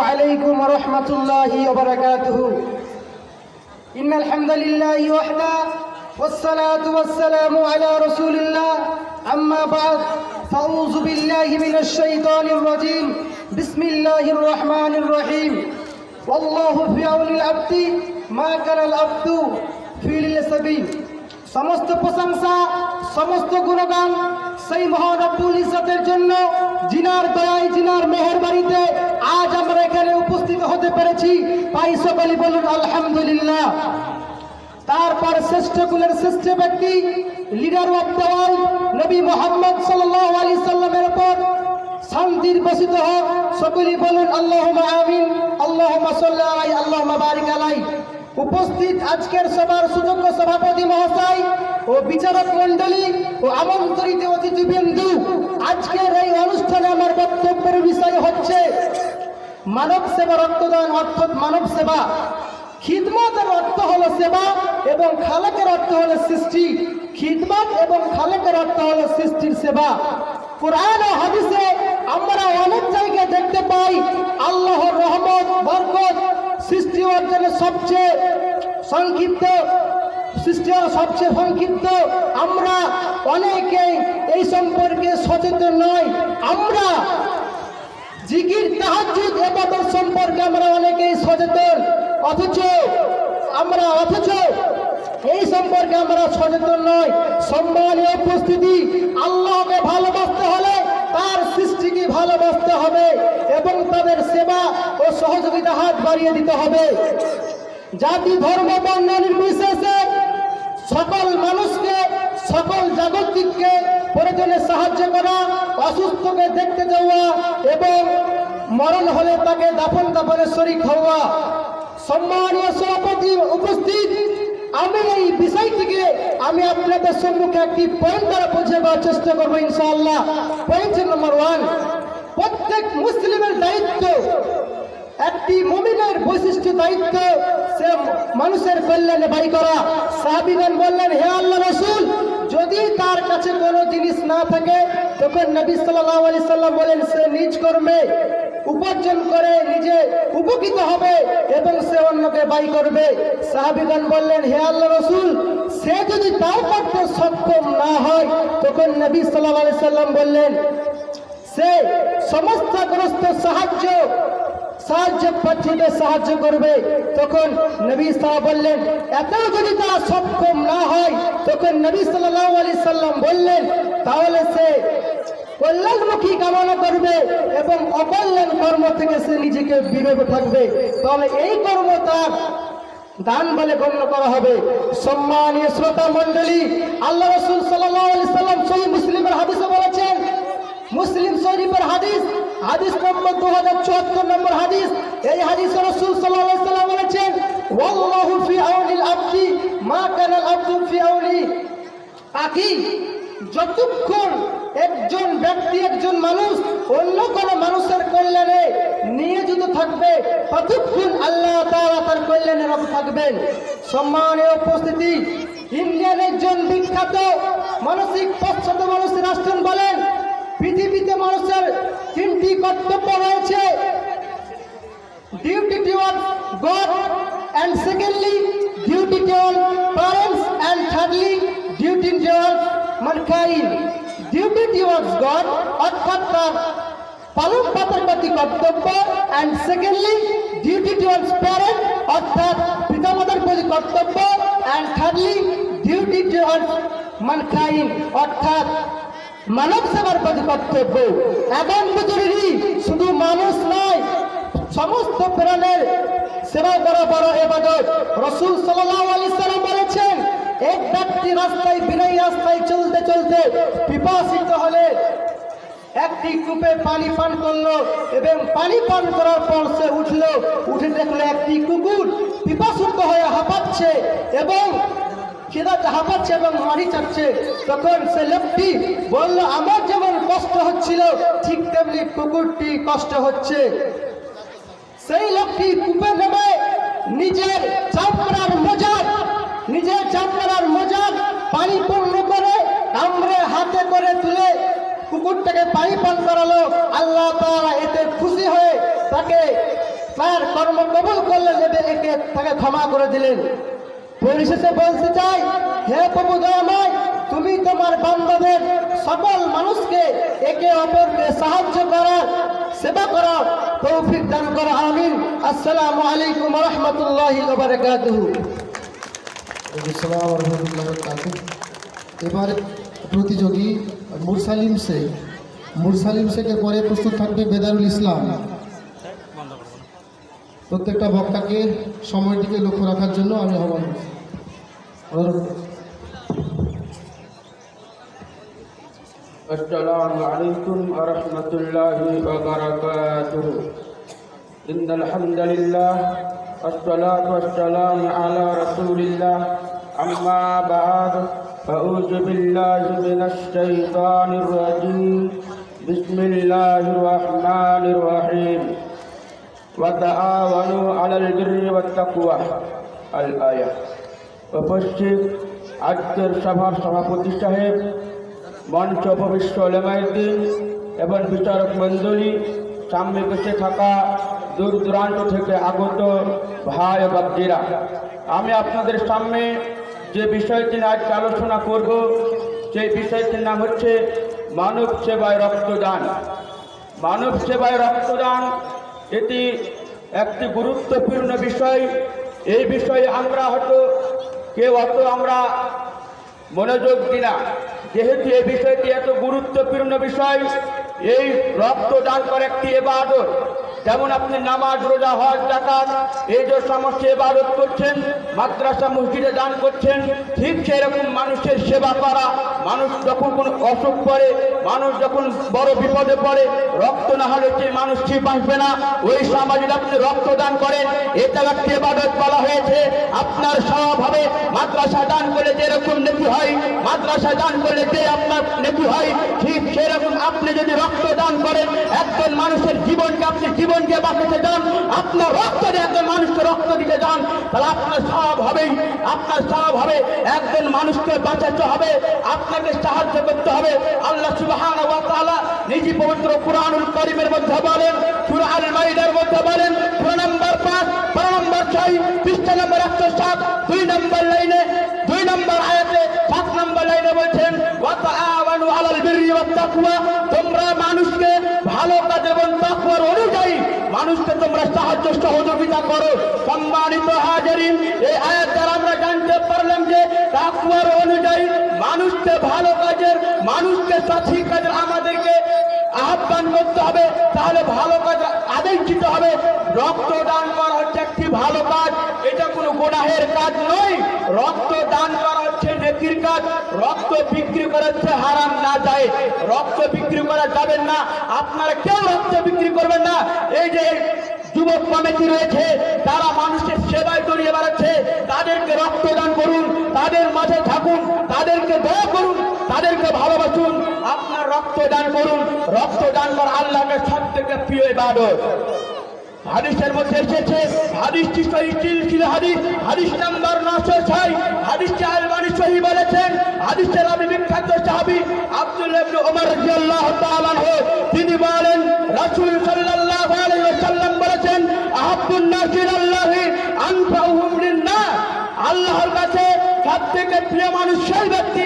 عليكم ورحمة الله وبركاته إن الحمد لله وحده والصلاة والسلام على رسول الله أما بعد فأعوذ بالله من الشيطان الرجيم بسم الله الرحمن الرحيم والله في عون العبد ما كان العبد في السبيل সমস্ত প্রশংসা সমস্ত গুণগান সেই মহান রব্বুল ইজ্জতের জন্য জিনার দয়ায় জিনার মেহেরবানিতে আজ আমরা এখানে উপস্থিত হতে পেরেছি। তাই সকলে বলুন আলহামদুলিল্লাহ। তারপর শ্রেষ্ঠ কুলের শ্রেষ্ঠ ব্যক্তি লিডার অফ দ্য ওয়ার্ল্ড নবী মুহাম্মদ সাল্লাল্লাহু আলাইহি সাল্লামের উপর শান্তির বর্ষিত হোক। সকলে বলুন আল্লাহুম্মা আমিন, আল্লাহুম্মা সাল্লি আলাইহি, আল্লাহুম্মা বারিক আলাইহি। উপস্থিত আজকের সভার সুযোগ্য সভাপতি মহাশয় ও বিচারক মণ্ডলী ও আমন্ত্রিত অতিথিবৃন্দ, আজকের এই অনুষ্ঠানে আমার বক্তব্যের বিষয় হচ্ছে মানব সেবা রক্তদান অর্থাৎ মানব সেবা। খিদমতের অর্থ হলো সেবা এবং খালেকের অর্থ হলো সৃষ্টি। খিদমত এবং খালেকের অর্থ হলো সৃষ্টির সেবা। কুরআন ও হাদিসে আমরা অনেক জায়গায় দেখতে পাই আল্লাহর রহমত বরকত সৃষ্টি অর্জনের সবচেয়ে সংক্ষিপ্ত আমরা অনেকেই এই সম্পর্কে সচেতন নয়। আমরা জিকির তাহাজ্জুদ ইবাদত সম্পর্কে আমরা অনেকেই সচেতন, অথচ এই সম্পর্কে আমরা সচেতন নয়। সম্মানীয় উপস্থিতি, আল্লাহকে ভালোবাসতে হলে তার সৃষ্টিকে ভালোবাসতে হবে এবং তাদের সেবা ও সহযোগিতা হাত বাড়িয়ে দিতে হবে। জাতি ধর্ম বর্ণ নির্বিশেষে সকল মানুষকে সকল জাগতিককে প্রয়োজনে সাহায্য করা, অসুস্থকে দেখতে যাওয়া এবং মরণ হলে তাকে দাফন কাফনে শরীক হওয়া। সম্মানীয় সভাপতি উপস্থিত, আমি এই বিষয়টিকে আমি আপনাদের সম্মুখে একটি পয়েন্ট দ্বারা বোঝাবার চেষ্টা করবো ইনশাআল্লাহ। পয়েন্ট নম্বর 1, প্রত্যেক মুসলিমের দায়িত্ব, একটি মুমিনের বৈশিষ্ট্য দায়িত্ব সে মানুষের কল্যাণে ব্যয় করা। সাহাবীগণ বললেন, হে আল্লাহ রাসূল, যদি তার কাছে কোনো জিনিস না থাকে তখন নবী সাল্লাল্লাহু আলাইহি সাল্লাম বলেন সে নিজ কর্মে উপার্জন করে নিজে উপকৃত হবে এবং সে অন্যকে ব্যয় করবে। সাহাবীগণ বললেন, হে আল্লাহ রাসূল, সে যদি তাও করতে সক্ষম না হয় তখন নবী সাল্লাল্লাহু আলাইহি সাল্লাম বললেন সে সমস্যাগ্রস্ত সাহায্য প্রার্থীদের সাহায্য করবে। তখন নবী সাল্লাল্লাহু বললেন, এতেও যদি তারা সক্ষম না হয় তখন নবী সাল্লাল্লাহু আলাইহি সাল্লাম বললেন তাহলে সে কল্যাণমুখী কামনা করবে এবং অকল্যাণ কর্ম থেকে সে নিজেকে বিরত থাকবে, তাহলে এই কর্ম তার দান বলে গণ্য করা হবে। সম্মানীয় শ্রোতা মণ্ডলী, আল্লাহ রাসূল সাল্লাল্লাহু আলাইহি সাল্লাম সহিহ মুসলিমের হাদিসে বলেছেন, মুসলিম শরীফের হাদিস নম্বর 2074 নম্বর হাদিস। এই হাদিসে রাসূল সাল্লাল্লাহু আলাইহি সাল্লাম বলেছেন, ওয়াল্লাহু ফি আউনিল আবদি মা কানাল আবদু ফি আউনি আখি। যতক্ষণ একজন ব্যক্তি একজন মানুষ অন্য কোনো মানুষের কল্যাণে নিয়োজিত থাকবে ততক্ষণ আল্লাহ তাআলা তার কল্যাণে রত থাকবেন। সম্মানীয় উপস্থিতি, ইন্ডিয়ান একজন বিখ্যাত মানসিক পশ্চাৎ মানুষের রাষ্ট্রন বলেন, পৃথিবীতে মানুষের 3টি কর্তব্য রয়েছে, duty toward god and secondly duty toward parents and thirdly duty toward mankind. Duty towards God অর্থাৎ তার পালন পাতার প্রতি কর্তব্য, and secondly duty towards parents অর্থাৎ পিতামাতার প্রতি কর্তব্য, and thirdly duty towards mankind অর্থাৎ মানব সেবার প্রতি কর্তব্য। এবং জরুরি শুধু মানুষ নয়, সমস্ত প্রাণের সেবা করা বড় ইবাদত। রাসূল সাল্লাল্লাহু আলাইহি সাল্লাম বলেছেন, এক ব্যক্তি রাস্তায় বিনয়ী রাস্তায় চলতে চলতে পিপাসিত হলে একটি কূপে পানি পান করলো এবং পানি পান করার পর সে উঠে দেখলো একটি কুকুর পিপাসিত হয়ে হাঁপাচ্ছে এবং হাঁপাচ্ছে এবং মারি চাচ্ছে। তখন সে লোকটি বলল, আমার যেমন কষ্ট হচ্ছিল ঠিক তেমনি কুকুরটি কষ্ট হচ্ছে। সেই লোকটি কূপে নেমে নিজের চামড়ার মোজা পানি পূর্ণ করে কামড়ে হাতে করে তুলে কুকুরটাকে পানি পান করালো। আল্লাহ তাআলা এতে খুশি হয়ে তাকে তার কর্ম কবুল করলেন এবং তাকে ক্ষমা করে দিলেন। পরিশেষে বলতে চাই, হে প্রভু দয়াময়, তুমি তোমার বান্দাদের সকল মানুষকে একে অপরকে সাহায্য করার, সেবা করার তৌফিক দান করো, আমিন। আসসালামু আলাইকুম ওয়া রাহমাতুল্লাহি ওয়া বারাকাতুহু। আসসালামু আলাইকুম ওয়া রাহমাতুল্লাহি ওয়া বারাকাতুহু। এবার প্রতিযোগী মুরসালিম শেখের পরে প্রস্তুত থাকবে বেদারুল ইসলাম। প্রত্যেকটা বক্তাকে সময়টিকে লক্ষ্য রাখার জন্য আমি আহ্বান করছি। السلام عليكم ورحمة الله وبركاته. إن الحمد لله والصلاة والسلام على رسول الله. أما بعد فأعوذ بالله من الشيطان الرجيم. بسم الله الرحمن الرحيم. وتعاونوا على البر والتقوى الآية. উপস্থিত আজকের সভার সভাপতি সাহেব, মঞ্চ উপবিষ্ট উলামায়ে-দ্বীন এবং বিচারক মণ্ডলী, সামনে বসে থাকা দূর দূরান্ত থেকে আগত ভাই ও বাপ্তিরা, আমি আপনাদের সামনে যে বিষয়টি নিয়ে আজকে আলোচনা করব, সেই বিষয়টির নাম হচ্ছে মানব সেবায় রক্তদান। মানব সেবায় রক্তদান এটি একটি গুরুত্বপূর্ণ বিষয়। এই বিষয়ে আমরা হয়তো কেউ আমরা মনোযোগ দিই না, যেহেতু এই বিষয়টি এত গুরুত্বপূর্ণ বিষয়। এই রক্তদান করে একটি ইবাদত, যেমন আপনি নামাজ, রোজা, হজ, যাকাত, এই যে সমস্ত ইবাদত করছেন, মাদ্রাসা মসজিদে দান করছেন, ঠিক সেরকম মানুষের সেবা করা। মানুষ যখন কোনো অসুখ পড়ে, মানুষ যখন বড় বিপদে পড়ে, রক্ত না হলে সেই মানুষ ঠিক বাঁচবে না। ওই সমাজে আপনি রক্তদান করেন, এটা একটি ইবাদত বলা হয়েছে। আপনার স্বভাব হবে মাদ্রাসা দান করলে যেরকম নেকি হয়, মাদ্রাসা দান করলে যে আপনার নেকি হয়, ঠিক সেরকম আপনি যদি রক্তদান করেন, একজন মানুষের জীবনকে আপনি জীবনকে বাঁচাতে চান, আপনার রক্ত দিয়ে একজন মানুষকে রক্ত দিতে চান, তাহলে আপনার স্বভাব হবে একজন মানুষকে বাঁচাতে হবে, আপনাকে সাহায্য করতে হবে। আল্লাহ সুবহানাহু ওয়া তাআলা নিজে পবিত্র কুরআনুল কারীমের মধ্যে বলেন, সূরা আল মাইদার মধ্যে বলেন, সূরা নম্বর 5 পারা নম্বর 6 পৃষ্ঠা নম্বর 107 2 নম্বর লাইনে 2 নম্বর আয়াতে 7 নম্বর লাইনে বলছেন, ওয়া তাআওয়ানু আলাল বিররি ওয়াত তাকওয়া, তোমরা মানুষকে ভালো কাজ এবং তাকওয়ার অনুযায়ী মানুষকে তোমরা সাহায্য সহযোগিতা করো। সম্মানিত হাজিরিন, এই আয়াত দ্বারা আমরা জানতে পারলাম যে তাকওয়ার অনুযায়ী মানুষকে ভালো কাজের, মানুষকে সঠিক কাজের আমাদেরকে আহ্বান করতে হবে, তাহলে ভালো কাজ আদায়িত হবে। রক্তদান করা হচ্ছে একটি ভালো কাজ, এটা কোনো গুনাহের কাজ নয়। রক্তদান করা হচ্ছে নেকির কাজ। রক্ত বিক্রি করা হচ্ছে হারাম না যায়, রক্ত বিক্রি করা যাবে না। আপনারা কেউ রক্ত বিক্রি করবেন না। এই যে যুবক কমিটি রয়েছে, তারা মানুষের সেবায় জড়িয়ে বেড়াচ্ছে, তাদেরকে রক্তদান করুন, তাদের মাঝে থাকুন, তাদেরকে দয়া করুন, তাদেরকে ভালোবাসুন, আপনার রক্তদান করুন। রক্তদান করা আল্লাহকে সবথেকে প্রিয় ইবাদত। হাদিসের মধ্যে এসেছে, হাদিসটি সহিহ সিলসিলা হাদিস, হাদিস নাম্বার 906, হাদিসটি আলবানী সহিহ বলেছেন। হাদিসের আমি বিখ্যাত সাহাবী আব্দুল্লাহ ইবনে ওমর রাদিয়াল্লাহু তাআলা আনহু, তিনি বলেন, রাসূল সাল্লাল্লাহু আলাইহি ওয়াসাল্লাম বলেছেন, আহাব্বুন নাসি ইলাল্লাহি আনফাউহুম লিন-নাস, আল্লাহর কাছে সবথেকে প্রিয় মানুষ সেই ব্যক্তি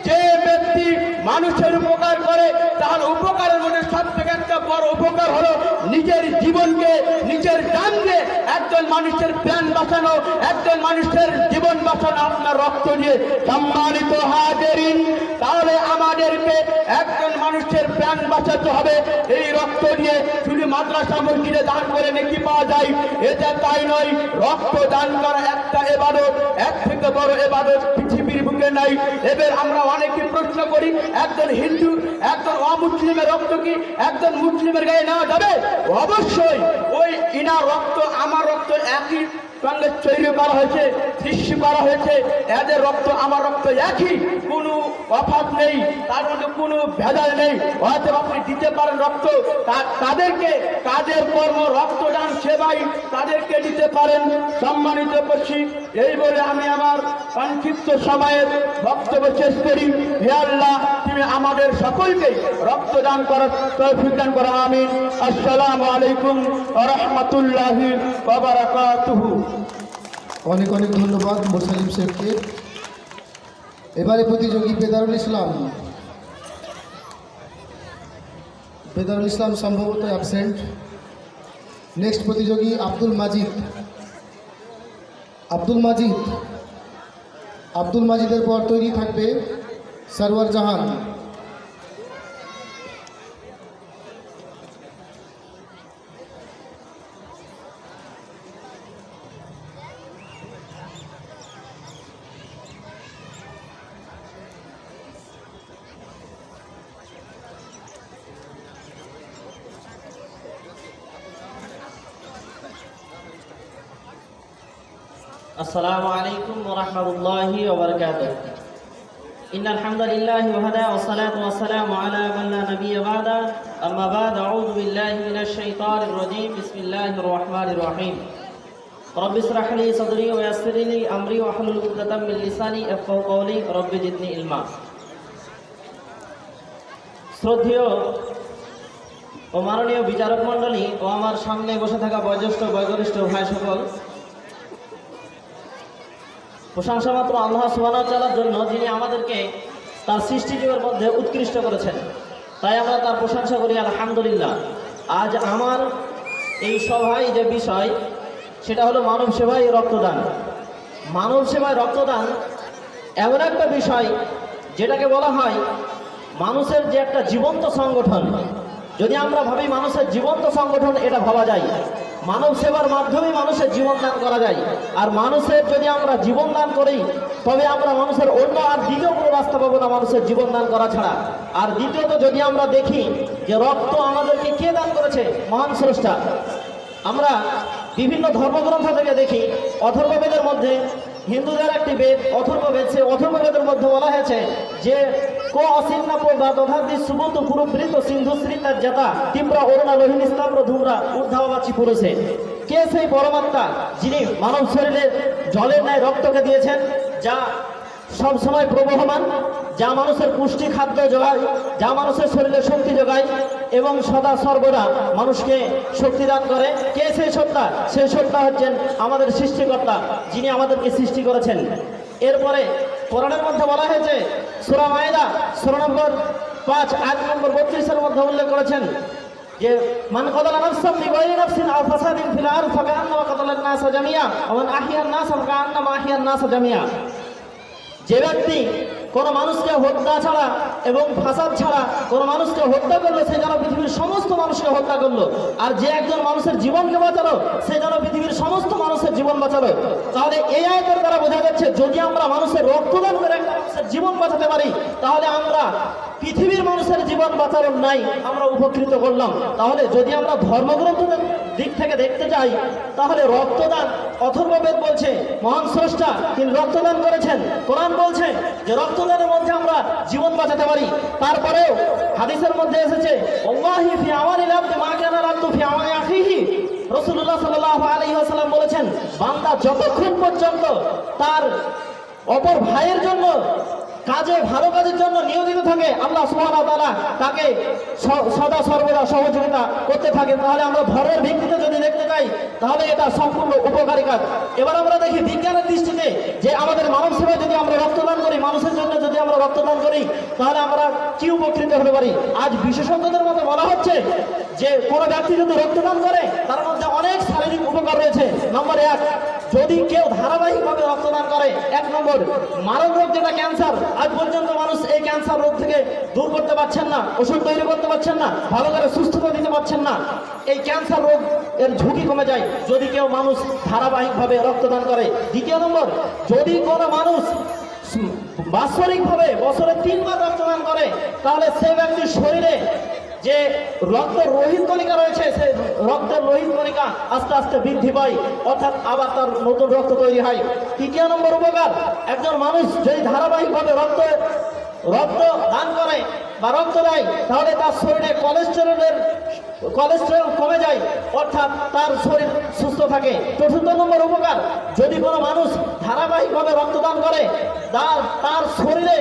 যে ব্যক্তি মানুষের উপকার করে। তার উপকারের মধ্যে সবথেকে একটা বড় উপকার হলো নিজের জীবনকে, নিজের জানকে, একজন মানুষের প্রাণ বাঁচানো, একজন মানুষের জীবন বাঁচানো আপনার রক্ত দিয়ে। সম্মানিত হাজিরিন, তাহলে আমাদেরকে একজন মানুষের প্রাণ বাঁচাতে হবে এই রক্ত দিয়ে। শুধু মাদ্রাসা মসজিদে দান করে নেকি পাওয়া যায়, এটা তাই নয়। রক্ত দান করা একটা ইবাদত, এর থেকে বড় ইবাদত পৃথিবীর বুকে নাই। এবার আমরা অনেকে প্রশ্ন করি, একজন হিন্দু, একজন অমুসলিমের রক্ত কি একজন মুসলিমের গায়ে নেওয়া যাবে? অবশ্যই। ওই ইনার রক্ত আমার রক্ত একই সঙ্গে তৈরি করা হয়েছে, সৃষ্টি করা হয়েছে, এদের রক্ত আমার রক্ত একই, কোনো তফাৎ নেই, তার মধ্যে কোনো ভেজাল নেই। হয়তো আপনি দিতে পারেন রক্ত, তাদেরকে কাজের কর্ম, রক্তদান সেবাই তাদেরকে দিতে পারেন। সম্মানিত করছি, এই বলে আমি আমার সংক্ষিপ্ত সময়ের বক্তব্য শেষ করি। হে আল্লাহ, তুমি আমাদের সকলকে রক্তদান করার তৌফিক দান করো, আমিন। আসসালামু আলাইকুম ওয়া রাহমাতুল্লাহি ওয়া বারাকাতুহু। অনেক অনেক ধন্যবাদ মোরসালিম শেখকে। এবারে প্রতিযোগী বেদারুল ইসলাম। বেদারুল ইসলাম সম্ভবত অ্যাবসেন্ট। নেক্সট প্রতিযোগী আব্দুল মাজিদ। আব্দুল মাজিদের পর তৈরি থাকবে সরওয়ার জাহান। السلام عليكم ورحمة الله وبركاته. إن الحمد لله وحده والصلاة والسلام على من لا نبي بعده. أما بعد، أعوذ بالله من الشيطان الرجيم. بسم الله الرحمن الرحيم. رب اشرح لي صدري ويسر لي أمري واحلل عقدة من لساني يفقهوا قولي. رب زدني علما. শ্রদ্ধেয় ও মাননীয় বিচারক মণ্ডলী ও আমার সামনে বসে থাকা বয়োজ্যেষ্ঠ বয়োগরিষ্ঠ ভাই সকল, প্রশংসা মাত্র আল্লাহ সুবহানাহু ওয়া তাআলার জন্য, যিনি আমাদেরকে তার সৃষ্টিজীবের মধ্যে উৎকৃষ্ট করেছেন। তাই আমরা তার প্রশংসা করি, আলহামদুলিল্লাহ। আজ আমার এই সভায় যে বিষয়, সেটা হলো মানব সেবায় রক্তদান। মানব সেবায় রক্তদান এমন একটা বিষয় যেটাকে বলা হয় মানুষের যে একটা জীবন্ত সংগঠন। যদি আমরা ভাবি মানুষের জীবন্ত সংগঠন, এটা ভাবা যায়। মানব সেবার মাধ্যমে মানুষের জীবন দান করা যায়। আর মানুষের যদি আমরা জীবন দান করি, তবে আমরা মানুষের অন্য আর দ্বিতীয় কোনো রাস্তা পাবো না মানুষের জীবন দান করা ছাড়া। আর দ্বিতীয়ত, যদি আমরা দেখি যে রক্ত আমাদেরকে কে দান করেছে, মহান স্রষ্টা। আমরা বিভিন্ন ধর্মগ্রন্থ থেকে দেখি, অথর্ববেদের মধ্যে হিন্দুদের একটি বেদ অথর্ববেদ, সে অথর্ববেদের মধ্যে বলা হয়েছে যে কো অসিন্না বা তথাদি সুবন্ত পুরুবৃত সিন্ধু শ্রীতার জাতা তীব্র অরুণা লোহিনী স্তম্ভ ধুমরা ঊর্ধ্ববাচী পুরুষে। কে সেই পরমাত্মা যিনি মানব শরীরে জলের ন্যায় রক্তকে দিয়েছেন, যা সব সময় প্রবহমান, যা মানুষের পুষ্টি খাদ্য যোগায়, যা মানুষের শরীরে শক্তি যোগায় এবং সদা সর্বদা মানুষকে শক্তি দান করে। কে সেই সত্তা? সেই সত্তা হচ্ছেন আমাদের সৃষ্টিকর্তা, যিনি আমাদেরকে সৃষ্টি করেছেন। এরপরে কোরআনের মধ্যে বলা হয়েছে, সূরা মায়েদা সূরা নম্বর 5 আয়াত নম্বর 32-এর মধ্যে উল্লেখ করেছেন যে মান কাতালা নাফসান বিগাইরি নাফসিন আও ফাসাদিন ফিল আরদি ফাকান্নামা কাতালান নাসা জামিয়া ওয়া মান আহইয়ান নাসা ফাকান্নামা আহইয়ান নাসা জামিয়া। যে ব্যক্তি কোনো মানুষকে হত্যা ছাড়া এবং ফাসাদ ছাড়া কোনো মানুষকে হত্যা করলো, সে যেন পৃথিবীর সমস্ত মানুষকে হত্যা করলো। আর যে একজন মানুষের জীবনকে বাঁচালো, সে যেন পৃথিবীর সমস্ত মানুষের জীবন বাঁচালো। তাহলে এই আয়াতের দ্বারা বোঝা যাচ্ছে, যদি আমরা মানুষের রক্তদান করে একটা মানুষের জীবন বাঁচাতে পারি, তাহলে আমরা পৃথিবীর মানুষের জীবন বাঁচানোর নাই আমরা উপকৃত করলাম। তাহলে যদি আমরা ধর্মগ্রন্থের দিক থেকে দেখতে যাই, তাহলে রক্তদান, অথর্ববেদ বলছে মহান স্রষ্টা তিনি রক্তদান করেছেন। কোরআন বলছে যে রক্তদানের মধ্যে আমরা জীবন বাঁচাতে পারি। তারপরেও হাদিসের মধ্যে এসেছে, ওয়াল্লাহি ফি আমানিল আবদি মা কানা আল-আবদু ফি আমানি আখিহি। রাসূলুল্লাহ সাল্লাল্লাহু আলাইহি ওয়াসাল্লাম বলেছেন, বান্দা যতক্ষণ পর্যন্ত তার অপর ভাইয়ের জন্য কাজে, ভালো কাজের জন্য নিয়োজিত থাকে, আল্লাহ সুবহানাহু ওয়া তাআলা তাকে সদা সর্বদা সহযোগিতা করতে থাকে। তাহলে আমরা ধর্মের ভিত্তিতে যদি দেখতে যাই, তাহলে এটা সম্পূর্ণ উপকারী কাজ। এবার আমরা দেখি বিজ্ঞানের দৃষ্টিতে যে আমাদের মানব সেবায় যদি আমরা রক্তদান করি, মানুষের জন্য যদি আমরা রক্তদান করি, তাহলে আমরা কি উপকৃত হতে পারি। আজ বিশেষজ্ঞদের মধ্যে বলা হচ্ছে যে কোনো ব্যক্তি যদি রক্তদান করে, তার মধ্যে অনেক শারীরিক উপকার রয়েছে। নম্বর 1, যদি কেউ ধারাবাহিকভাবে রক্তদান করে, 1 নম্বর, মারণ রোগ যেটা ক্যান্সার, আজ পর্যন্ত মানুষ এই ক্যান্সার রোগ থেকে দূর করতে পারছেন না, ওষুধ তৈরি করতে পারছেন না, ভালো করে সুস্থতা দিতে পারছেন না। এই ক্যান্সার রোগ এর ঝুঁকি কমে যায় যদি কেউ মানুষ ধারাবাহিকভাবে রক্তদান করে। 2 নম্বর, যদি কোনো মানুষ বাৎসরিকভাবে বছরে 3 বার রক্তদান করে, তাহলে সেই ব্যক্তির শরীরে যে রক্তের রোহিত কণিকা রয়েছে, সেই রক্তের রোহিত কণিকা আস্তে আস্তে বৃদ্ধি পায়, অর্থাৎ আবার তার নতুন রক্ত তৈরি হয়। 3 নম্বর উপকার, একজন মানুষ যদি ধারাবাহিকভাবে রক্ত দান করে বা রক্ত দেয়, তাহলে তার শরীরে কোলেস্টেরলের কোলেস্টেরল কমে যায়, অর্থাৎ তার শরীর সুস্থ থাকে। চতুর্থ নম্বর উপকার, যদি কোনো মানুষ ধারাবাহিকভাবে রক্তদান করে তার শরীরে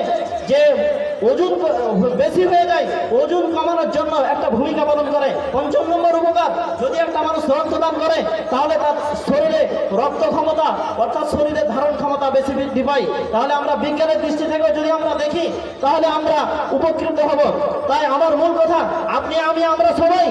যে ওজন বেশি হয়ে যায়, ওজন কমানোর জন্য একটা ভূমিকা পালন করে। পঞ্চম নম্বর উপকার, যদি একটা মানুষ রক্তদান করে তাহলে তার শরীরে রক্ত ক্ষমতা অর্থাৎ শরীরে ধারণ ক্ষমতা বেশি বৃদ্ধি পায়। তাহলে আমরা বিজ্ঞানের দৃষ্টি থেকে যদি আমরা দেখি তাহলে আমরা উপকৃত হব। তাই আমার মূল কথা, আপনি আমি আমরা সবাই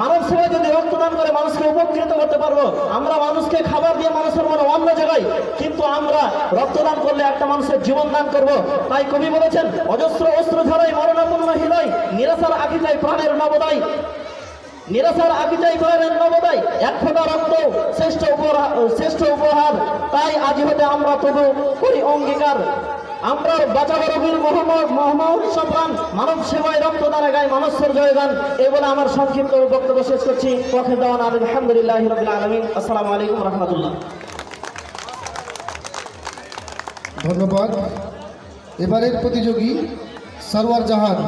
মানব সেবায় যদি রক্তদান করে মানুষকে উপকৃত করতে পারবো। আমরা মানুষকে খাবার দিয়ে মানুষের মনে অন্য জায়গায়, কিন্তু আমরা রক্তদান করলে একটা মানুষের জীবন দান করব। তাই কবি বলেছেন, অজস্র অস্ত্র ঝরাই মরণাপন্ন হৃদয়, নিরাশার আঁকি চাই প্রাণের নবদায়, নিরাশার আঁকি চাই প্রাণের নবদায়, এক ফোঁটা রক্ত শ্রেষ্ঠ উপহার। তাই আজ হতে আমরা তবু করি অঙ্গীকার, আমরা বাঁচাবো রবির মোহাম্মদ সপ্রাণ, মানব সেবায় রক্তদানে গাই মানুষের জয়গান। এই বলে আমার সংক্ষিপ্ত বক্তব্য শেষ করছি। ওয়াখির দাওয়ানা আলহামদুলিল্লাহি রাব্বিল আলামিন। আসসালামু আলাইকুম রহমতুল্লাহ। ধন্যবাদ। এবারের প্রতিযোগী সরওয়ার জাহান।